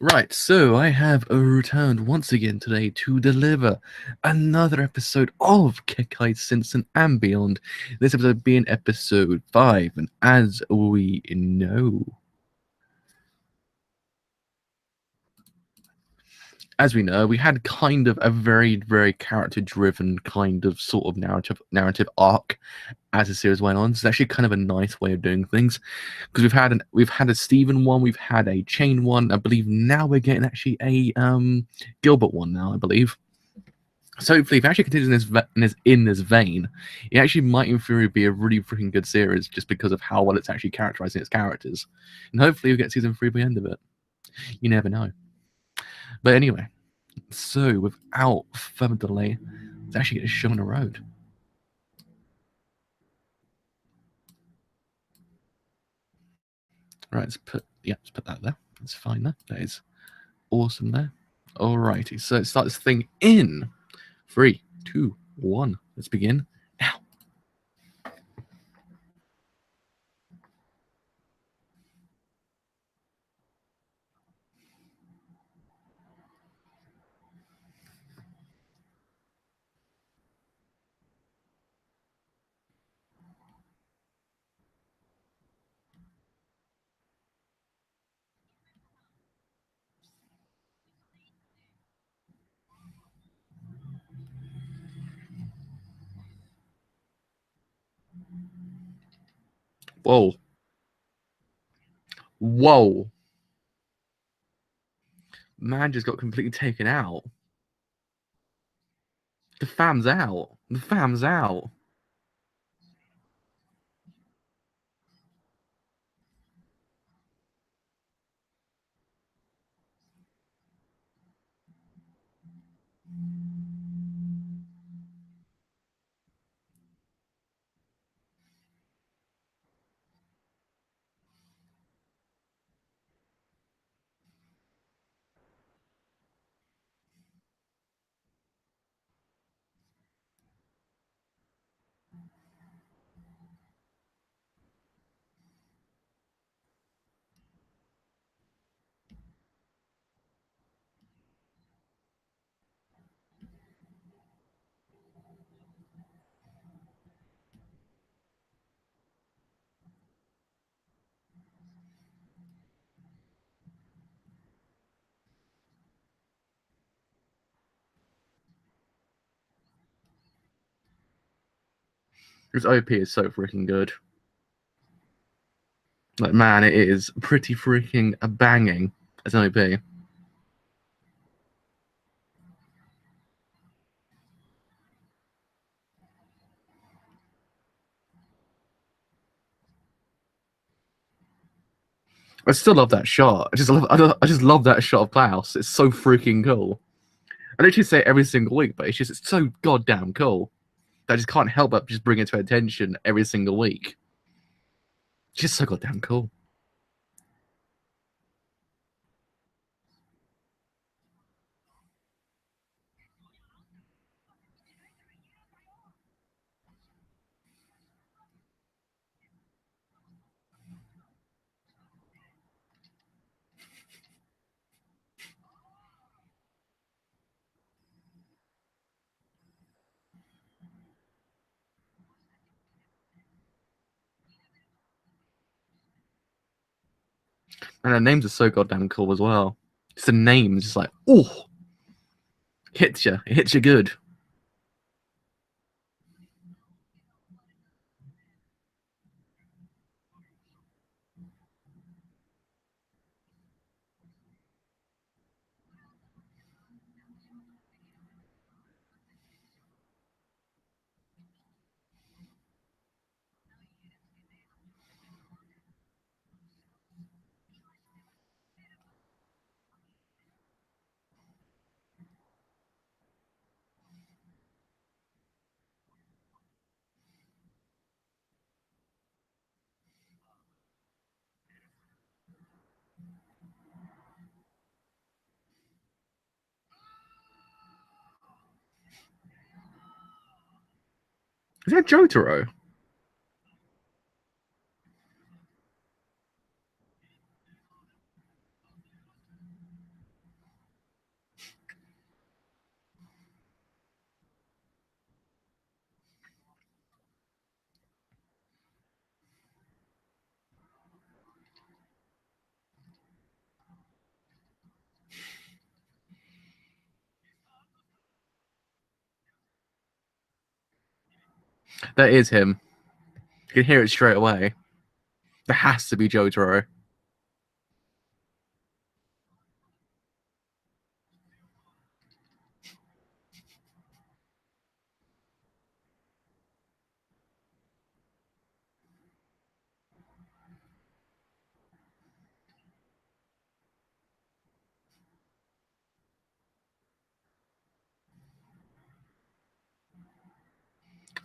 Right, so I have returned once again today to deliver another episode of Kekkai Sensen and beyond. This episode being episode 5, and as we know, we had kind of a very character-driven kind of sort of narrative arc as the series went on. It's actually kind of a nice way of doing things because we've had a Stephen one, we've had a Chain one, I believe. Now we're getting actually a Gilbert one now, I believe. So hopefully, if it actually continues in this vein, it actually might in theory be a really freaking good series just because of how well it's actually characterizing its characters. And hopefully we'll get season 3 by the end of it. You never know. But anyway, so without further delay, let's actually get a show on the road. Right, let's put that there. That's fine there. That is awesome there. Alrighty, so let's start this thing in 3, 2, 1. Let's begin now. Whoa. Whoa. Man just got completely taken out. The fam's out. The fam's out. This OP is so freaking good. Like, man, it is pretty freaking banging as an OP. I still love that shot. I just love that shot of Klaus. It's so freaking cool. I literally say it every single week, but it's so goddamn cool. I just can't help but just bring it to attention every single week. It's just so goddamn cool. And their names are so goddamn cool as well. Just the name is just like, oh, hits you. It hits you good. Is that Jotaro? That is him. You can hear it straight away. That has to be Jotaro.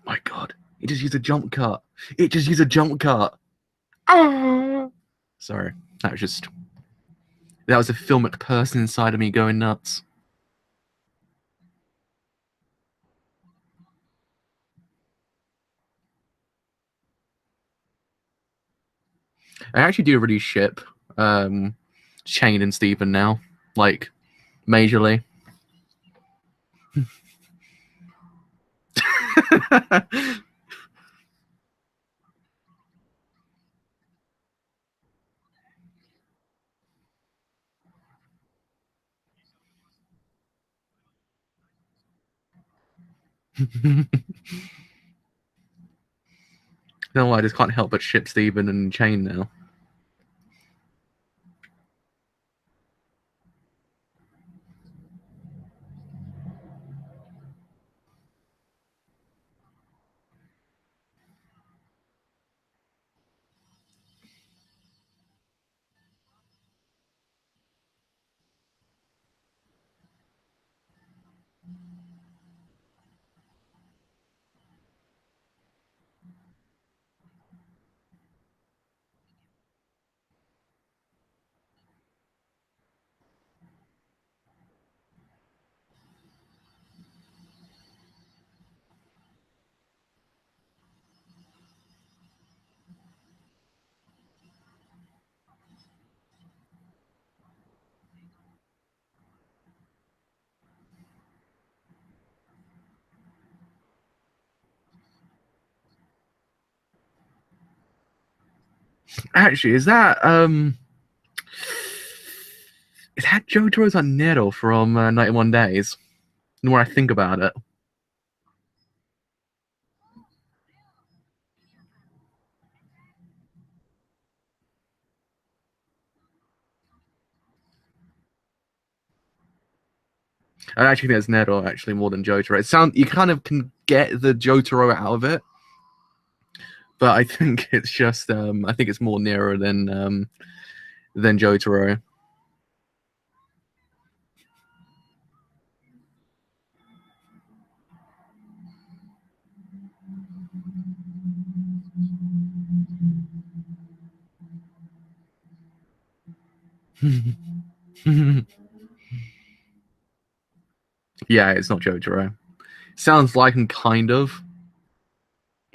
My God, it just used a jump cut. It just used a jump cut. Ah! Sorry, that was a filmic person inside of me going nuts. I actually do really ship Shane and Stephen now, like majorly. No, I just can't help but ship Stephen and Shane now. Actually, is that Jotaro's on Nero from 91 Days? The more I think about it. I actually think it's Nero actually more than Jotaro. You kind of can get the Jotaro out of it, but I think it's just I think it's more Nero than Jotaro. Yeah, it's not Jotaro. Sounds like him kind of,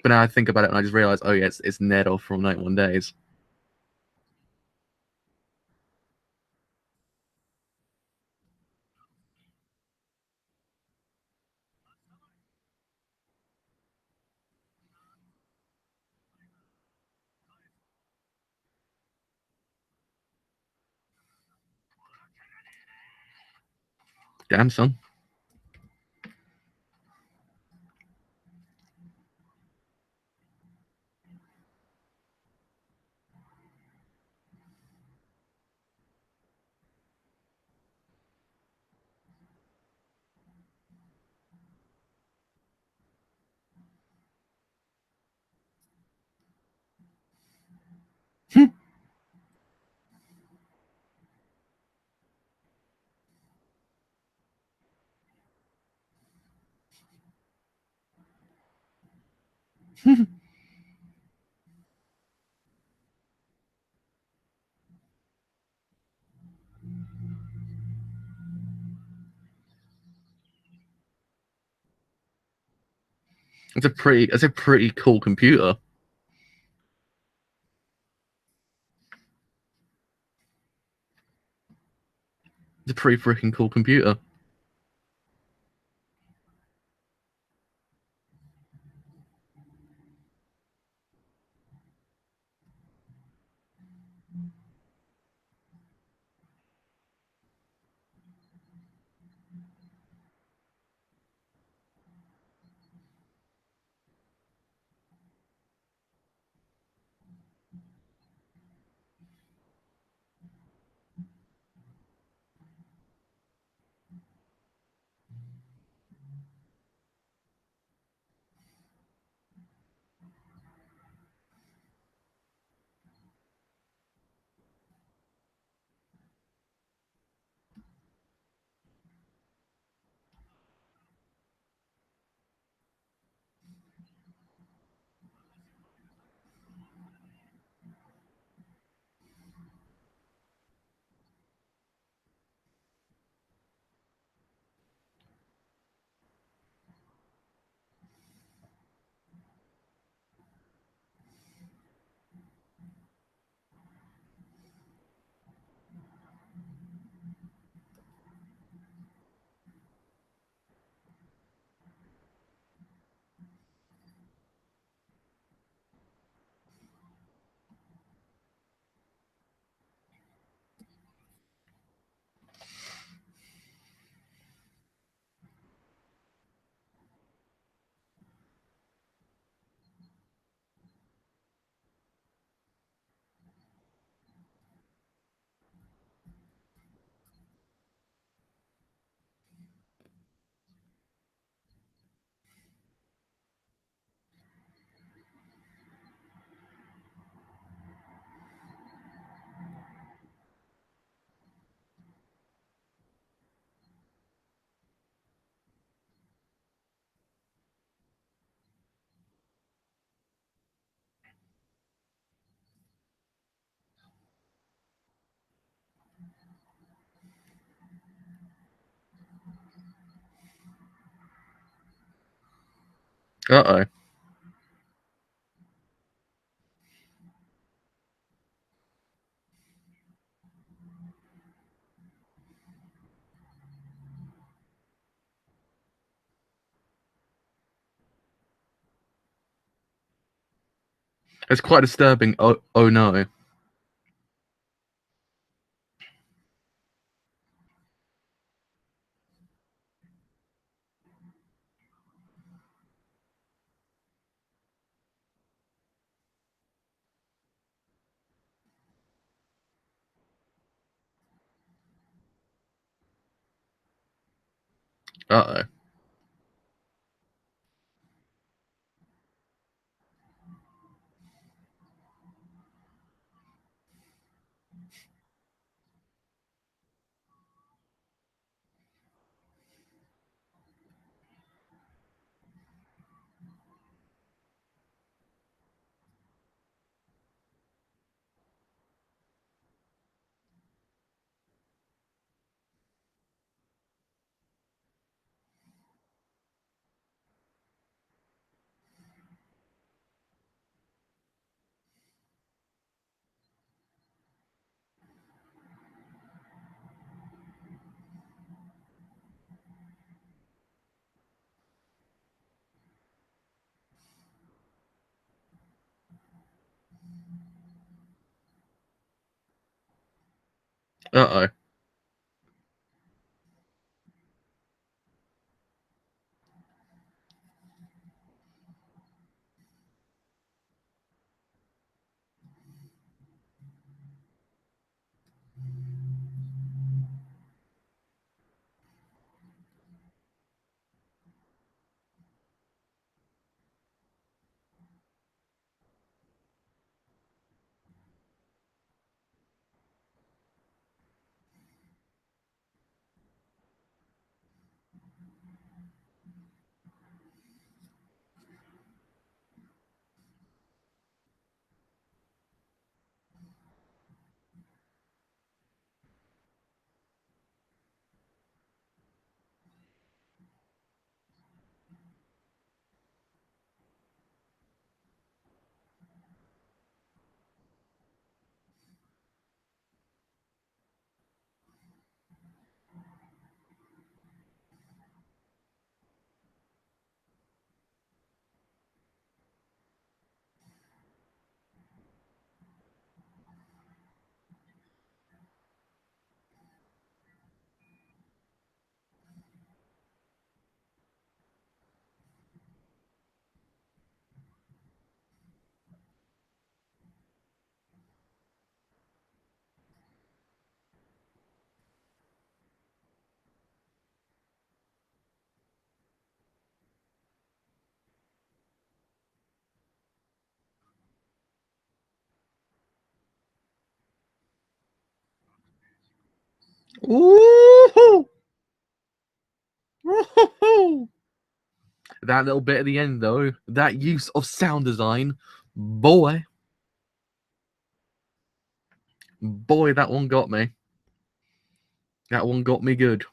but now I think about it and I just realize, oh yeah, it's Nero from 91 Days. Damn son. It's a pretty cool computer. It's a pretty freaking cool computer. Uh-oh. It's quite disturbing. Oh no. Uh-oh. Uh-oh. Ooh! Woohoo! That little bit at the end, though, that use of sound design, boy, boy, that one got me. That one got me good.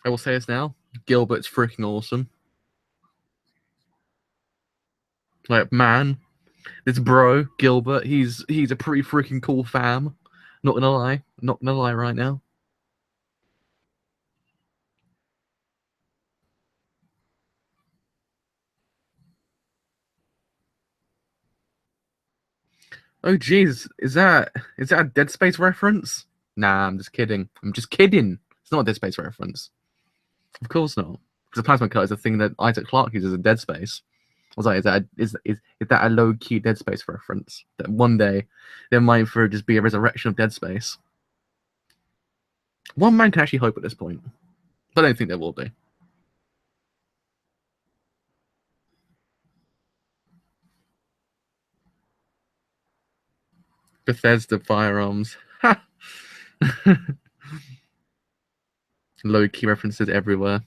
I will say this now. Gilbert's freaking awesome. Like, man, this bro, Gilbert, he's a pretty freaking cool fam. Not gonna lie. Not gonna lie right now. Oh jeez, is that a Dead Space reference? Nah, I'm just kidding. I'm just kidding. It's not a Dead Space reference. Of course not. Because the plasma cut is a thing that Isaac Clarke uses in Dead Space. I was like, is that a low key Dead Space reference? That one day there might for just be a resurrection of Dead Space. One man can actually hope at this point. But I don't think there will be. Bethesda firearms. Ha! Low key references everywhere.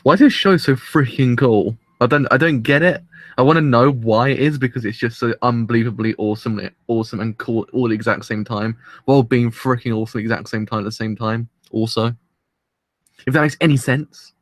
Why is this show so freaking cool? I don't get it. I want to know why it is because it's just so unbelievably awesome and cool all at the exact same time, while being freaking awesome at the exact same time at the same time. Also, if that makes any sense.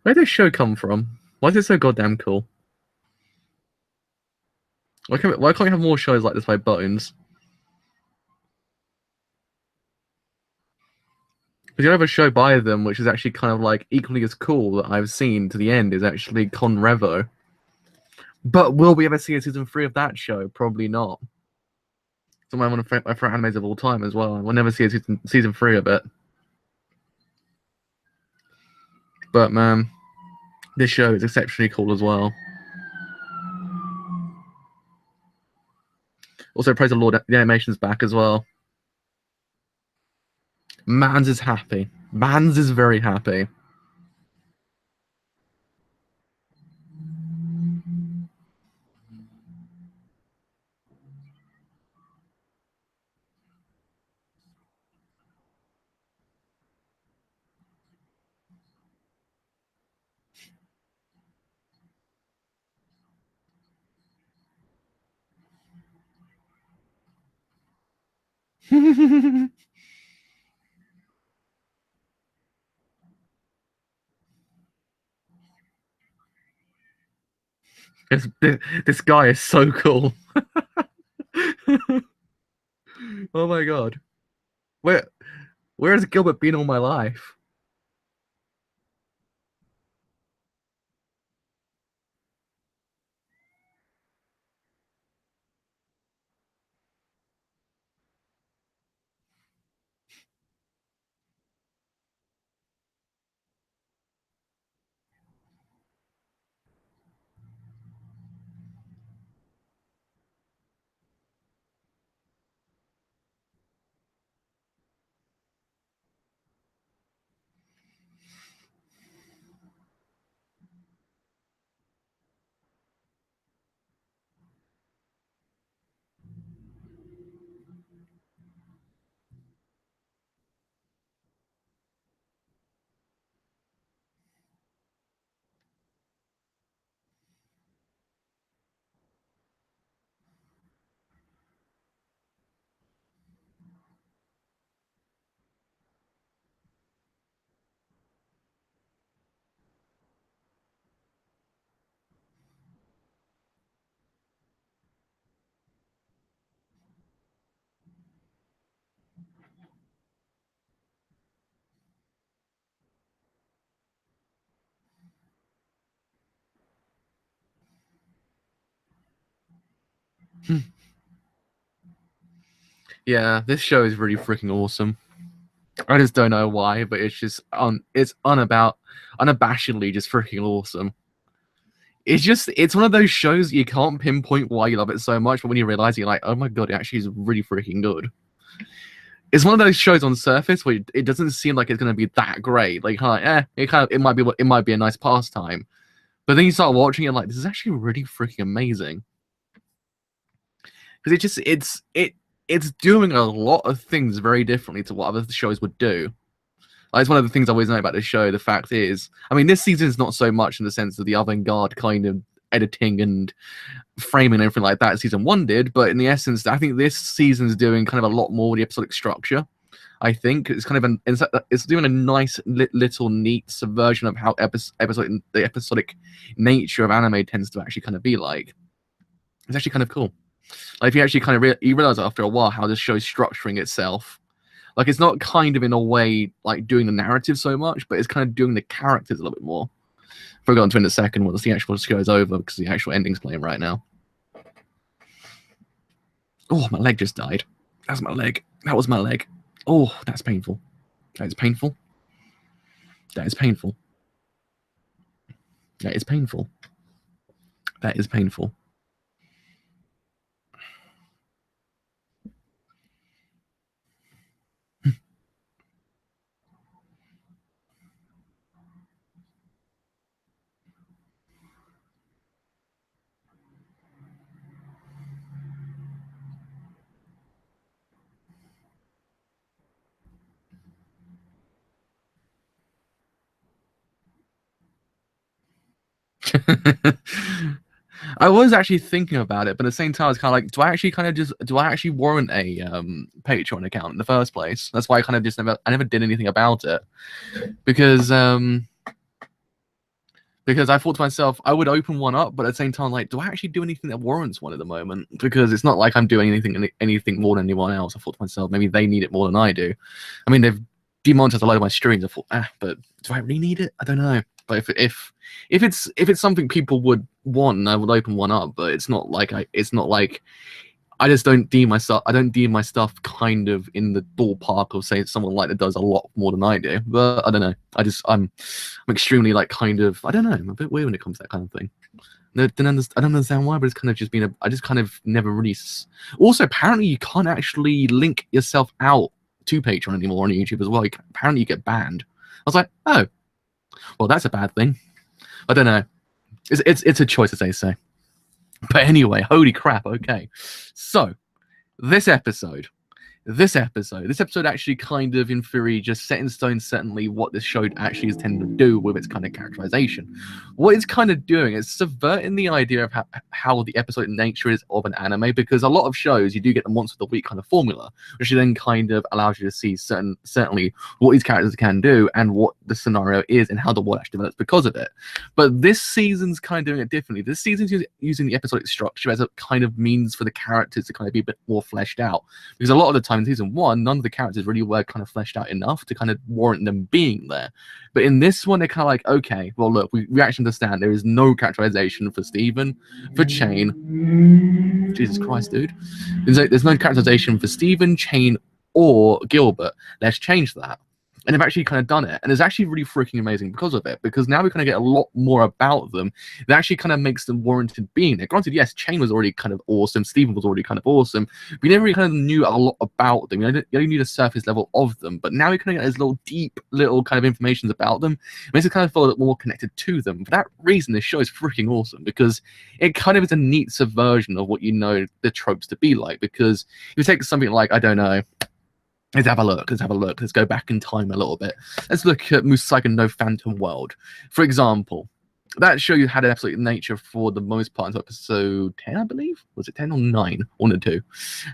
Where did this show come from? Why is it so goddamn cool? Why can't we have more shows like this by Bones? Because you have a show by them which is actually kind of like equally as cool that I've seen to the end is actually Con Revo. But will we ever see a season 3 of that show? Probably not. It's one of my favorite animes of all time as well. We'll never see a season 3 of it. But man, this show is exceptionally cool as well. Also, praise the Lord, the animation's back as well. Mans is happy. Mans is very happy. this, this guy is so cool. Oh my god. Where where has Gilbert been all my life? Yeah, this show is really freaking awesome. I just don't know why, but it's just it's unabashedly just freaking awesome. It's one of those shows you can't pinpoint why you love it so much, but when you realize you're like, oh my god, it actually is really freaking good. It's one of those shows on surface where it doesn't seem like it's going to be that great. Like, it might be a nice pastime, but then you start watching it, like, this is actually really freaking amazing. Because it's doing a lot of things very differently to what other shows would do. Like, it's one of the things I always know about this show. The fact is, I mean, this season is not so much in the sense of the avant-garde kind of editing and framing and everything like that season 1 did, but in the essence, I think this season's doing kind of a lot more with the episodic structure. I think it's kind of it's doing a nice little neat subversion of how the episodic nature of anime tends to actually kind of be like. It's actually kind of cool. Like, if you actually kind of you realize after a while how this show's structuring itself. Like, it's not kind of in a way like doing the narrative so much, but it's kind of doing the characters a little bit more. We'll go into in a second once the actual show is over, because the actual ending's playing right now. Oh, my leg just died. That's my leg. That was my leg. Oh, that's painful. That is painful. That is painful. That is painful. That is painful. I was actually thinking about it, but at the same time, I was kind of like, do I actually warrant a Patreon account in the first place? That's why I kind of just never did anything about it, because I thought to myself I would open one up, but at the same time, like, do I actually do anything that warrants one at the moment? Because it's not like I'm doing anything more than anyone else. I thought to myself, maybe they need it more than I do. I mean, they've demonetized a lot of my streams. I thought, but do I really need it? I don't know. But if it's something people would want, I would open one up. But it's not like I just don't deem my stuff kind of in the ballpark of, say, someone like that does a lot more than I do. But I don't know. I'm extremely like kind of, I don't know. I'm a bit weird when it comes to that kind of thing. I don't understand why, but it's kind of just been I just kind of never really. Also, apparently, you can't actually link yourself out to Patreon anymore on YouTube as well. Apparently, you get banned. I was like, oh, well, that's a bad thing. I don't know. It's a choice, as they say. But anyway, holy crap. Okay, so this episode actually kind of, in theory, just set in stone certainly what this show actually is tending to do with its kind of characterization. What it's kind of doing is subverting the idea of how the episodic nature is of an anime, because a lot of shows, you do get the monster of the week kind of formula, which then kind of allows you to see certainly what these characters can do and what the scenario is and how the world actually develops because of it. But this season's kind of doing it differently. This season's using the episodic structure as a kind of means for the characters to kind of be a bit more fleshed out, because a lot of the time in season 1, none of the characters really were kind of fleshed out enough to kind of warrant them being there. But in this one, they're kind of like, okay, well, look, we actually understand there is no characterization for Steven, for Chain. Jesus Christ, dude. There's no characterization for Steven, Chain, or Gilbert. Let's change that. And they've actually kind of done it. And it's actually really freaking amazing because of it. Because now we kind of get a lot more about them. That actually kind of makes them warranted being there. Granted, yes, Chain was already kind of awesome. Steven was already kind of awesome. We never really kind of knew a lot about them. You only knew the surface level of them. But now we kind of get those little deep little kind of informations about them. It makes it kind of feel a little more connected to them. For that reason, this show is freaking awesome. Because it kind of is a neat subversion of what you know the tropes to be like. Because if you take something like, I don't know, Let's have a look. Let's go back in time a little bit. Let's look at Musaga no Phantom World. For example, that show you had an absolute nature for the most part until episode 10, I believe. Was it 10 or 9? One or two.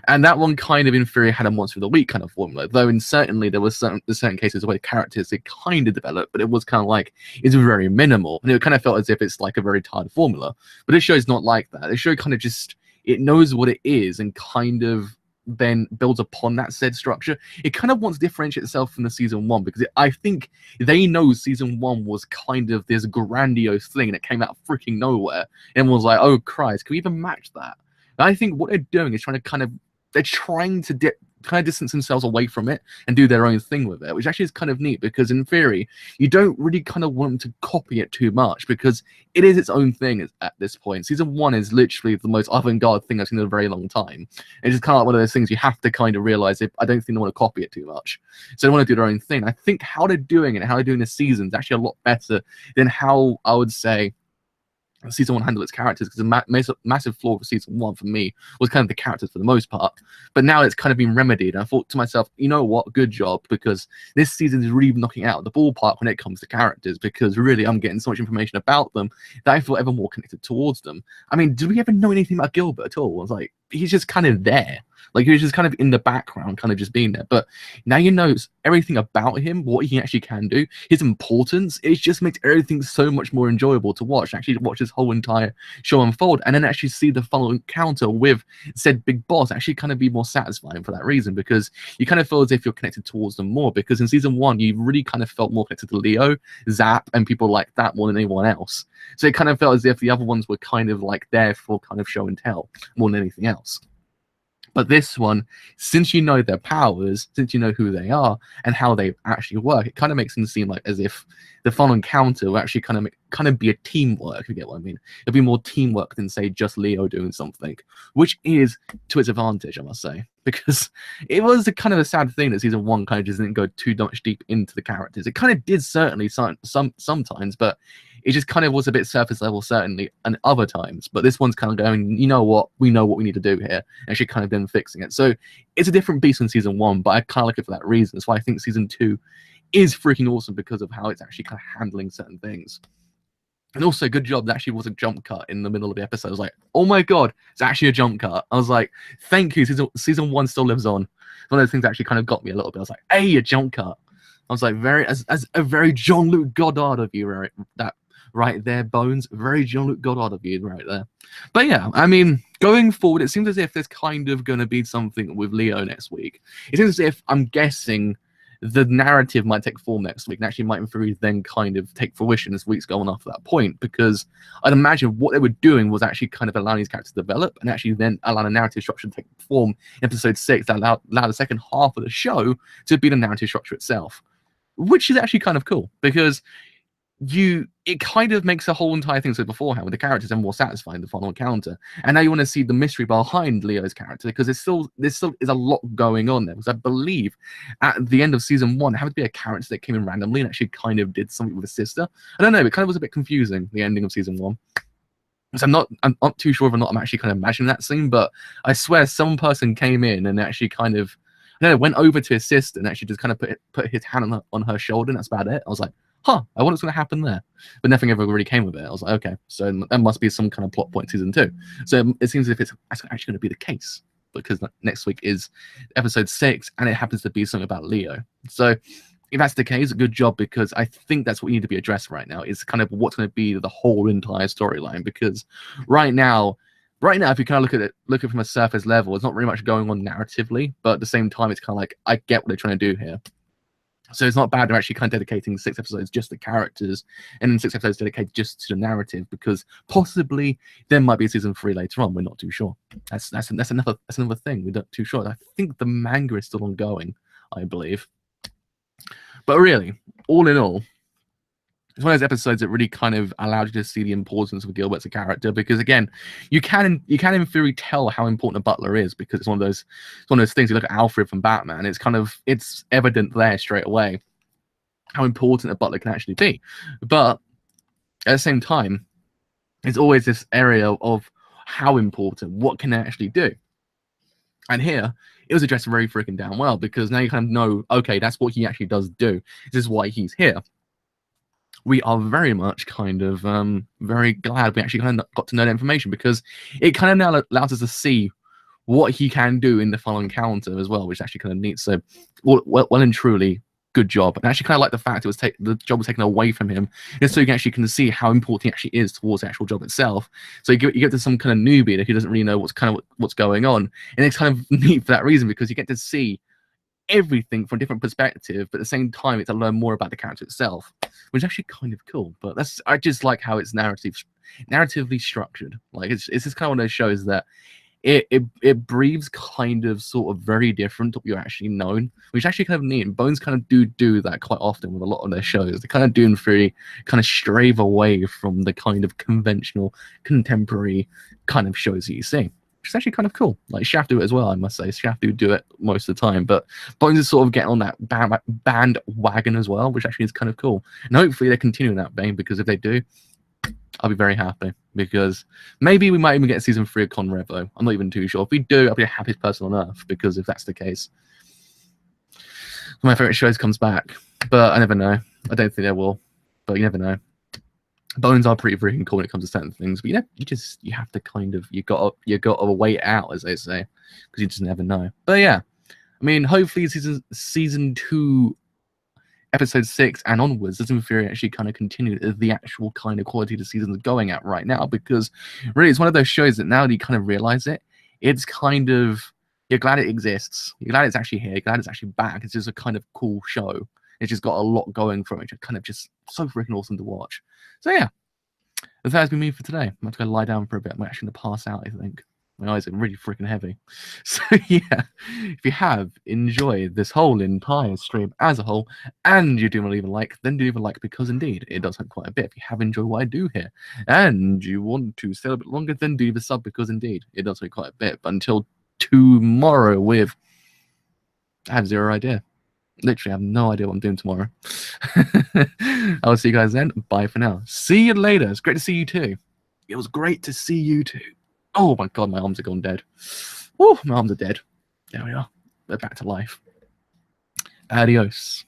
And that one kind of, in theory, had a monster of the week kind of formula. Though, certainly, there were certain cases where characters they kind of developed, but it was kind of like, it's very minimal. And it kind of felt as if it's like a very tired formula. But this show is not like that. This show kind of just, it knows what it is and kind of then builds upon that said structure. It kind of wants to differentiate itself from the season 1 because I think they know season 1 was kind of this grandiose thing and it came out of freaking nowhere and was like, oh Christ, can we even match that? I think what they're doing is they're trying to kind of distance themselves away from it and do their own thing with it, which actually is kind of neat because in theory, you don't really kind of want them to copy it too much because it is its own thing at this point. Season 1 is literally the most avant-garde thing I've seen in a very long time. It's just kind of like one of those things you have to kind of realize I don't think they want to copy it too much. So they want to do their own thing. I think how they're doing it, how they're doing this season is actually a lot better than how I would say season 1 handled its characters, because the massive flaw of season 1 for me was kind of the characters for the most part. But now it's kind of been remedied. And I thought to myself, you know what, good job, because this season is really knocking out the ballpark when it comes to characters, because really I'm getting so much information about them that I feel ever more connected towards them. I mean, did we ever know anything about Gilbert at all? I was like, he's just kind of there. Like, he was just kind of in the background, kind of just being there. But now you know everything about him, what he actually can do, his importance. It just makes everything so much more enjoyable to watch. Actually watch this whole entire show unfold, and then actually see the final encounter with said big boss actually kind of be more satisfying for that reason, because you kind of feel as if you're connected towards them more. Because in season 1, you really kind of felt more connected to Leo, Zap, and people like that more than anyone else. So it kind of felt as if the other ones were kind of like there for kind of show and tell more than anything else. But this one, since you know their powers, since you know who they are and how they actually work, it kind of makes them seem like as if the final encounter will actually kind of be a teamwork, if you get what I mean. It'll be more teamwork than, say, just Leo doing something, which is to its advantage, I must say, because it was a kind of a sad thing that season 1 kind of just didn't go too much deep into the characters. It kind of did certainly sometimes, but it just kind of was a bit surface level, certainly, and other times. But this one's kind of going, you know what? We know what we need to do here. And actually kind of then fixing it. So it's a different beast than season 1, but I kind of like it for that reason. That's why I think season 2 is freaking awesome, because of how it's actually kind of handling certain things. And also, good job, that actually was a jump cut in the middle of the episode. I was like, oh my god, it's actually a jump cut. I was like, thank you, season 1 still lives on. One of those things that actually kind of got me a little bit. I was like, hey, a jump cut. I was like, as a very Jean-Luc Godard of you, right? That right there, Bones. Very Jean-Luc Godard of you right there. But yeah, I mean, going forward, it seems as if there's kind of going to be something with Leo next week. It seems as if, I'm guessing, the narrative might take form next week, and actually might in theory then kind of take fruition as weeks go on after that point, because I'd imagine what they were doing was actually kind of allowing these characters to develop, and actually then allow a narrative structure to take form in episode 6 that allow the second half of the show to be the narrative structure itself, which is actually kind of cool, because it kind of makes the whole entire thing so beforehand with the characters and more satisfying, the final encounter. And now you want to see the mystery behind Leo's character, because there still is a lot going on there. Because I believe at the end of season 1, there happened to be a character that came in randomly and actually kind of did something with his sister. I don't know, it kind of was a bit confusing, the ending of season 1. So I'm not too sure if or not I'm actually kind of imagining that scene, but I swear some person came in and actually kind of, I don't know, went over to his sister and actually just kind of put his hand on her shoulder, and that's about it. I was like, huh, I wonder what's going to happen there. But nothing ever really came of it. I was like, okay, so that must be some kind of plot point in season 2. So it seems as if it's actually going to be the case, because next week is episode 6, and it happens to be something about Leo. So if that's the case, good job, because I think that's what needs to be addressed right now, is kind of what's going to be the whole entire storyline. Because right now, if you kind of look at it from a surface level, it's not really much going on narratively, but at the same time, it's kind of like, I get what they're trying to do here. So it's not bad they're actually kind of dedicating 6 episodes just to characters, and then 6 episodes dedicated just to the narrative, because possibly there might be a season 3 later on. We're not too sure. That's another thing. We're not too sure. I think the manga is still ongoing, I believe. But really, all in all, it's one of those episodes that really kind of allowed you to see the importance of Gilbert as a character, because again, you can in theory tell how important a butler is, because it's one of those things. You look at Alfred from Batman, it's evident there straight away how important a butler can actually be. But at the same time, it's always this area of how important, what can it actually do. And here, it was addressed very freaking damn well, because now you kind of know, okay, that's what he actually does do. This is why he's here. We are very much kind of very glad we actually kind of got to know that information, because it kind of now allows us to see what he can do in the final encounter as well, which is actually kind of neat. So, well and truly, good job. And I actually kind of like the fact the job was taken away from him, just so you actually can see how important he actually is towards the actual job itself. So you get to some kind of newbie who doesn't really know what's going on, and it's kind of neat for that reason, because you get to see everything from a different perspective, but at the same time, it's to learn more about the character itself, which is actually kind of cool. But I just like how it's narratively structured. Like it's just kind of one of those shows that it breathes kind of sort of very different to what you're actually known, which is actually kind of neat. Bones kind of do that quite often with a lot of their shows. They kind of do in theory kind of stray away from the kind of conventional contemporary kind of shows that you see, which is actually kind of cool. Like Shaft do it as well, I must say. Shaft do it most of the time, but Bones is sort of getting on that bandwagon as well, which actually is kind of cool. And hopefully they continue in that vein, because if they do, I'll be very happy, because maybe we might even get season 3 of Con Revo. I'm not even too sure. If we do, I'll be the happiest person on earth, because if that's the case, one of my favorite shows comes back. But I never know. I don't think they will, but you never know. Bones are pretty freaking cool when it comes to certain things, but you have to kind of you got to wait out, as they say, because you just never know. But yeah, I mean, hopefully season 2. Episode 6 and onwards does in theory actually kind of continue the actual kind of quality the season's going at right now, because really it's one of those shows that now that you kind of realize it, it's kind of, you're glad it exists, you're glad it's actually here, you're glad it's actually back. It's just a kind of cool show. It's just got a lot going from it, kind of just so freaking awesome to watch. So yeah, that has been me for today. I'm about to go lie down for a bit. I'm actually going to pass out, I think. My eyes are really freaking heavy. So yeah, if you have enjoyed this whole entire stream as a whole, and you do want to leave a like, then do leave a like, because indeed it does help quite a bit. If you have enjoyed what I do here, and you want to stay a bit longer, then do leave a sub, because indeed it does help quite a bit. But until tomorrow, I have zero idea. Literally, I have no idea what I'm doing tomorrow. I'll see you guys then. Bye for now. See you later. It's great to see you too. It was great to see you too. Oh my god, my arms are gone dead. Oh, my arms are dead. There we are. They're back to life. Adios.